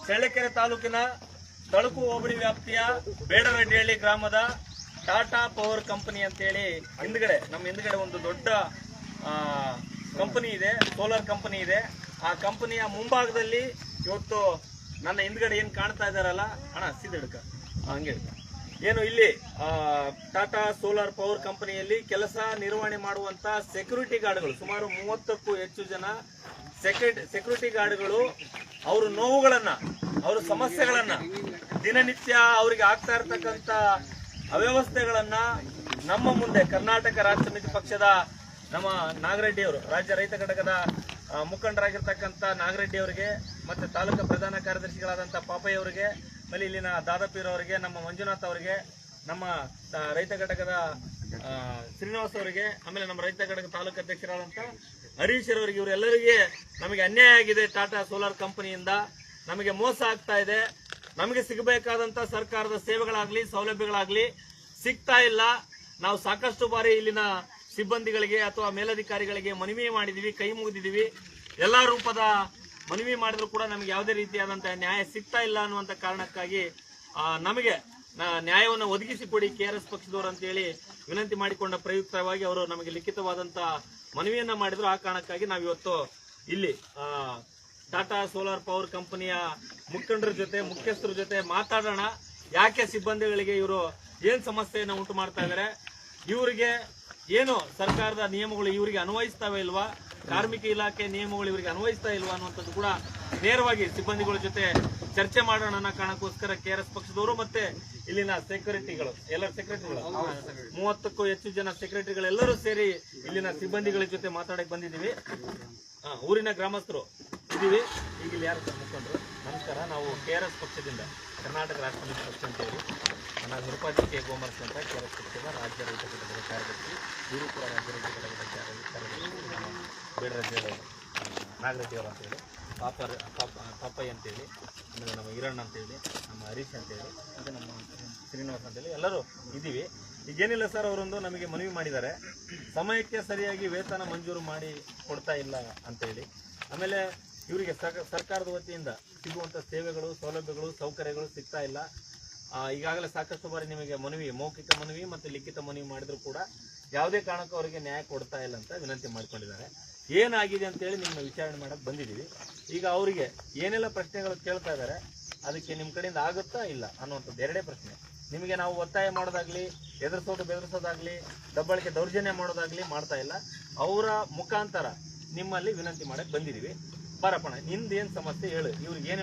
ಚಳ್ಳಕೆರೆ ತಾಲೂಕಿನ ತಳಕು ಹೋಬಳಿ ವ್ಯಾಪ್ತಿಯ ಬೇಡರಡ್ಡಿಹಳ್ಳಿ ಗ್ರಾಮದ ಟಾಟಾ ಪವರ್ ಕಂಪನಿ ಅಂತೇಳಿ ನಮ್ಮ ಹಿಂದ್ಗಡೆ ಒಂದು ದೊಡ್ಡ ಕಂಪನಿ ಇದೆ, ಸೋಲಾರ್ ಕಂಪನಿ ಇದೆ. ಆ ಕಂಪನಿಯ ಮುಂಭಾಗದಲ್ಲಿ ಇವತ್ತು ನನ್ನ ಹಿಂದ್ಗಡೆ ಏನು ಕಾಣ್ತಾ ಇದ್ದಾರಲ್ಲ ಅಣ್ಣ, ಸಿದ್ಧಡ್ಕ ಹಂಗೆ ಏನು ಇಲ್ಲಿ ಟಾಟಾ ಸೋಲಾರ್ ಪವರ್ ಕಂಪನಿಯಲ್ಲಿ ಕೆಲಸ ನಿರ್ವಹಣೆ ಮಾಡುವಂತ ಸೆಕ್ಯೂರಿಟಿ ಗಾರ್ಡ್ಗಳು, ಸುಮಾರು 30ಕ್ಕೂ ಹೆಚ್ಚು ಜನ ಸೆಕ್ಯೂರಿಟಿ ಗಾರ್ಡ್ಗಳು ಅವ್ರ ನೋವುಗಳನ್ನ, ಅವ್ರ ಸಮಸ್ಯೆಗಳನ್ನ, ದಿನನಿತ್ಯ ಅವರಿಗೆ ಆಗ್ತಾ ಇರ್ತಕ್ಕಂಥ ಅವ್ಯವಸ್ಥೆಗಳನ್ನ ನಮ್ಮ ಮುಂದೆ ಕರ್ನಾಟಕ ರಾಷ್ಟ್ರ ಸಮಿತಿ ಪಕ್ಷದ ನಮ್ಮ ನಾಗರೆಡ್ಡಿ ಅವರು, ರಾಜ್ಯ ರೈತ ಘಟಕದ ಮುಖಂಡರಾಗಿರ್ತಕ್ಕಂಥ ನಾಗರೆಡ್ಡಿ ಅವರಿಗೆ, ಮತ್ತೆ ತಾಲೂಕು ಪ್ರಧಾನ ಕಾರ್ಯದರ್ಶಿಗಳಾದಂಥ ಪಾಪಯ್ಯ ಅವರಿಗೆ, ಆಮೇಲೆ ಇಲ್ಲಿನ ದಾದಾಪೀರ್ ಅವರಿಗೆ, ನಮ್ಮ ಮಂಜುನಾಥ್ ಅವರಿಗೆ, ನಮ್ಮ ರೈತ ಘಟಕದ ಶ್ರೀನಿವಾಸ್ ಅವರಿಗೆ, ಆಮೇಲೆ ನಮ್ಮ ರೈತ ಘಟಕ ತಾಲೂಕು ಅಧ್ಯಕ್ಷರಾದಂಥ ಹರೀಶ್ ಅವರಿಗೆ, ಇವರೆಲ್ಲರಿಗೆ ನಮಗೆ ಅನ್ಯಾಯ ಆಗಿದೆ. ಟಾಟಾ ಸೋಲಾರ್ ಕಂಪನಿಯಿಂದ ನಮಗೆ ಮೋಸ ಆಗ್ತಾ ಇದೆ. ನಮಗೆ ಸಿಗಬೇಕಾದಂತ ಸರ್ಕಾರದ ಸೇವೆಗಳಾಗ್ಲಿ ಸೌಲಭ್ಯಗಳಾಗ್ಲಿ ಸಿಗ್ತಾ ಇಲ್ಲ. ನಾವು ಸಾಕಷ್ಟು ಬಾರಿ ಇಲ್ಲಿನ ಸಿಬ್ಬಂದಿಗಳಿಗೆ ಅಥವಾ ಮೇಲಧಿಕಾರಿಗಳಿಗೆ ಮನವಿ ಮಾಡಿದೀವಿ, ಕೈ ಮುಗಿದಿದ್ದೀವಿ. ಎಲ್ಲಾ ರೂಪದ ಮನವಿ ಮಾಡಿದ್ರು ಕೂಡ ನಮಗೆ ಯಾವುದೇ ರೀತಿಯಾದಂತಹ ನ್ಯಾಯ ಸಿಗ್ತಾ ಇಲ್ಲ ಅನ್ನುವಂತ ಕಾರಣಕ್ಕಾಗಿ ನಮಗೆ ನ್ಯಾಯವನ್ನು ಒದಗಿಸಿಕೊಡಿ KRS ಪಕ್ಷದವರು ಅಂತ ಹೇಳಿ ವಿನಂತಿ ಮಾಡಿಕೊಂಡ ಪ್ರಯುಕ್ತವಾಗಿ ಅವರು ನಮಗೆ ಲಿಖಿತವಾದಂತ ಮನವಿಯನ್ನ ಮಾಡಿದ್ರು. ಆ ಕಾರಣಕ್ಕಾಗಿ ನಾವಿವತ್ತು ಇಲ್ಲಿ ಟಾಟಾ ಸೋಲಾರ್ ಪವರ್ ಕಂಪನಿಯ ಮುಖಂಡರ ಜೊತೆ, ಮುಖ್ಯಸ್ಥರ ಜೊತೆ ಮಾತಾಡೋಣ. ಯಾಕೆ ಸಿಬ್ಬಂದಿಗಳಿಗೆ ಇವರು ಏನ್ ಸಮಸ್ಯೆಯನ್ನು ಉಂಟು ಮಾಡ್ತಾ ಇದ್ದಾರೆ, ಇವರಿಗೆ ಏನು ಸರ್ಕಾರದ ನಿಯಮಗಳು ಇವರಿಗೆ ಅನ್ವಯಿಸ್ತಾವೆ ಇಲ್ವಾ, ಕಾರ್ಮಿಕ ಇಲಾಖೆ ನಿಯಮಗಳು ಇವರಿಗೆ ಅನ್ವಯಿಸ್ತಾ ಇಲ್ವಾ ಅನ್ನುವಂಥದ್ದು ಕೂಡ ನೇರವಾಗಿ ಸಿಬ್ಬಂದಿಗಳ ಜೊತೆ ಚರ್ಚೆ ಮಾಡೋಣ ಅನ್ನೋ ಕಾರಣಕ್ಕೋಸ್ಕರ KRS ಪಕ್ಷದವರು ಮತ್ತೆ ಇಲ್ಲಿನ ಸೆಕ್ಯೂರಿಟಿಗಳು, ಎಲ್ಲ ಸೆಕ್ರೆಟರಿಗಳು, 30ಕ್ಕೂ ಹೆಚ್ಚು ಜನ ಸೆಕ್ರೆಟರಿಗಳೆಲ್ಲರೂ ಸೇರಿ ಇಲ್ಲಿನ ಸಿಬ್ಬಂದಿಗಳ ಜೊತೆ ಮಾತಾಡಕ್ಕೆ ಬಂದಿದ್ದೀವಿ. ಊರಿನ ಗ್ರಾಮಸ್ಥರು ಇದ್ದೀವಿ. ಈಗ ಇಲ್ಲಿ ಯಾರು ಮುಖಂಡರು, ನಮಸ್ಕಾರ. ನಾವು KRS ಪಕ್ಷದಿಂದ, ಕರ್ನಾಟಕ ರಾಷ್ಟ್ರ ಸಮಿತಿ ಪಕ್ಷ ಅಂತೇಳಿ, ನಾನು ನಿರುಪಾಧಿ ಕೆ ಗೋಮರ್ಸ್ ಅಂತ KRS ಪಕ್ಷದ ರಾಜ್ಯ ರೈತ ಘಟಕದ ಕಾರ್ಯದರ್ಶಿ, ಇವರು ಕೂಡ ರಾಜ್ಯ ರೈತ ಘಟಕದ ಕಾರ್ಯದರ್ಶಿ, ನಮ್ಮ ಬೇಡರಡ್ಡಿ ನಾಗರೆಡ್ಡಿ ಅವರು ಅಂತೇಳಿ, ಪಾಪಯ್ಯ ಅಂತೇಳಿ, ಆಮೇಲೆ ನಮ್ಮ ಈರಣ್ಣ ಅಂತೇಳಿ, ನಮ್ಮ ಹರೀಶ್ ಅಂತೇಳಿ, ಮತ್ತು ನಮ್ಮ ಶ್ರೀನಿವಾಸ್ ಅಂತೇಳಿ ಎಲ್ಲರೂ ಇದ್ದೀವಿ. ಈಗೇನಿಲ್ಲ ಸರ್, ಅವರೊಂದು ನಮಗೆ ಮನವಿ ಮಾಡಿದ್ದಾರೆ, ಸಮಯಕ್ಕೆ ಸರಿಯಾಗಿ ವೇತನ ಮಂಜೂರು ಮಾಡಿ ಕೊಡ್ತಾ ಇಲ್ಲ ಅಂತೇಳಿ. ಆಮೇಲೆ ಇವರಿಗೆ ಸರ್ಕಾರದ ವತಿಯಿಂದ ಸಿಗುವಂಥ ಸೇವೆಗಳು, ಸೌಲಭ್ಯಗಳು, ಸೌಕರ್ಯಗಳು ಸಿಗ್ತಾ ಇಲ್ಲ. ಈಗಾಗಲೇ ಸಾಕಷ್ಟು ಬಾರಿ ನಿಮಗೆ ಮನವಿ, ಮೌಖಿಕ ಮನವಿ ಮತ್ತು ಲಿಖಿತ ಮನವಿ ಮಾಡಿದ್ರು ಕೂಡ ಯಾವುದೇ ಕಾರಣಕ್ಕೂ ಅವರಿಗೆ ನ್ಯಾಯ ಕೊಡ್ತಾ ಇಲ್ಲ ಅಂತ ವಿನಂತಿ ಮಾಡ್ಕೊಂಡಿದ್ದಾರೆ. ಏನಾಗಿದೆ ಅಂತೇಳಿ ನಿಮ್ಮ ವಿಚಾರಣೆ ಮಾಡಕ್ಕೆ ಬಂದಿದ್ದೀವಿ. ಈಗ ಅವರಿಗೆ ಏನೆಲ್ಲ ಪ್ರಶ್ನೆಗಳು ಕೇಳ್ತಾ ಇದ್ದಾರೆ, ಅದಕ್ಕೆ ನಿಮ್ಮ ಕಡೆಯಿಂದ ಆಗುತ್ತಾ ಇಲ್ಲ ಅನ್ನುವಂಥದ್ದು ಎರಡೇ ಪ್ರಶ್ನೆ. ನಿಮಗೆ ನಾವು ಒತ್ತಾಯ ಮಾಡೋದಾಗ್ಲಿ, ಬೆದರಿಸೋದಾಗ್ಲಿ, ದಬ್ಬಳಿಕೆ ದೌರ್ಜನ್ಯ ಮಾಡೋದಾಗ್ಲಿ ಮಾಡ್ತಾ ಇಲ್ಲ. ಅವರ ಮುಖಾಂತರ ನಿಮ್ಮಲ್ಲಿ ವಿನಂತಿ ಮಾಡಕ್ಕೆ ಬಂದಿದ್ದೀವಿ. ಬರಪ್ಪಣ, ನಿಂದೇನು ಸಮಸ್ಯೆ ಹೇಳು, ಇವ್ರಿಗೆ ಏನು